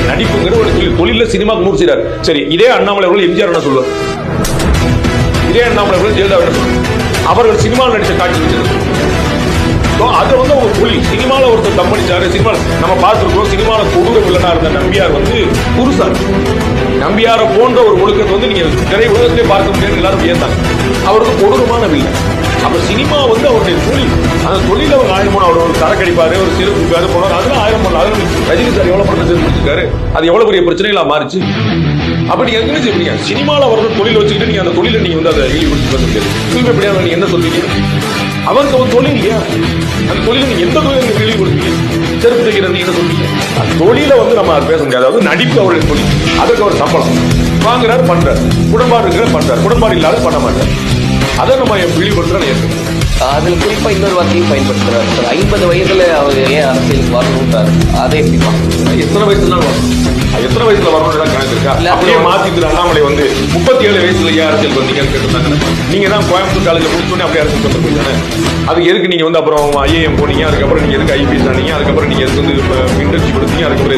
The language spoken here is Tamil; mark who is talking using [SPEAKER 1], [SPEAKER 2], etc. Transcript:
[SPEAKER 1] நடிப்புங்கிற ஒரு தொழில சினிமாக்கு நூறு செய்றாரு. சரி, இதே அண்ணாமலை அவர்கள் எம்ஜிஆர் என்ன சொல்லுவார்? இதே அண்ணாமலை அவர்கள் ஜெயலலிதா என்ன சொல்லுவார்? அவர்கள் சினிமாவில் நடிச்ச காட்சி வச்சிருக்காங்க. அது வந்து ஒரு தொழில். சினிமாவில் ஒருத்தர் தம்மடிச்சாரு. சினிமா நம்ம பார்த்துருக்கோம். சினிமாவில் கொடூர வில்லனா இருந்த நம்பியார் வந்து புருஷன். நம்பியார போன்ற ஒரு ஒழுக்கத்தை வந்து நீங்க திரை உலகத்திலே பார்க்க முடியாது, எல்லாரும் வியந்தாங்க. அவருக்கு கொடூரமான வில்லன். அப்ப சினிமா வந்து அவருடைய தொழில். அந்த தொழில் அவர் 1000 அவர் ஒரு கடைக்கடிப்பாரு, ஒரு சிறு போனார். அதெல்லாம் 1000 பண்ணலாம். ரஜினி சார் எவ்வளவு பணத்தை சேர்த்து வச்சிருக்காரு. அது எவ்வளவு பெரிய பிரச்சனைகளா மாறிச்சு. அப்படி நீங்க என்ன செய்வீங்க? சினிமாவில் அவர்கள் தொழில் வச்சுக்கிட்டு நீங்க அந்த தொழிலை நீங்க வந்து அதை இழிவுபடுத்தி பேச முடியாது. தூய்மை எப்படியா நீங்க என்ன சொல்றீங்க? அவருக்கு ஒரு தொழில் இல்லையா? அந்த தொழிலை நீங்க எந்த தொழிலை நீங்க இழிவுபடுத்தீங்க? செருப்பு தைக்கிறது என்ன சொல்றீங்க? அந்த தொழிலை வந்து நம்ம பேச முடியாது. அதாவது நடிப்பு அவருடைய தொழில். அதற்கு அவர் சம்பளம் வாங்குறாரு, பண்றாரு. உடன்பாடு இருக்கிற பண்றாரு, உடன்பாடு இல்லாத பண்ண மாட்டார். அதை நம்ம இழிவுபடுத்துறோம்.
[SPEAKER 2] அதில் குறிப்பா இன்னொரு வார்த்தையும் பயன்படுத்துறாரு. 50 வயதுல அவர் ஏன் அரசியலுக்கு வரணுன்றாரு. அதை எப்படி பார்க்கணும்?
[SPEAKER 1] எத்தனை வயசுனாலும் வரணும். எத்தனை வயசுல வரணும் கணக்கு இருக்கா? அப்படியே மாத்திட்டு அண்ணாமலை வந்து 37 வயசுல ஏன் அரசியல் வந்தீங்கன்னு கேட்டிருந்தாங்க. நீங்க தான் கோயம்புத்தூர் காலேஜ் முடிச்சோடனே அப்படியே அரசியல் வந்து போயிட்டானே. அது எதுக்கு நீங்க வந்து அப்புறம் ஐஏஎம் போனீங்க, அதுக்கப்புறம் நீங்க எதுக்கு ஐபிஎஸ் ஆனீங்க, அதுக்கப்புறம் நீங்க எதுக்கு வந்து இன்டர்ன்ஷிப் எடுத்தீங்க, அதுக்கப்புறம்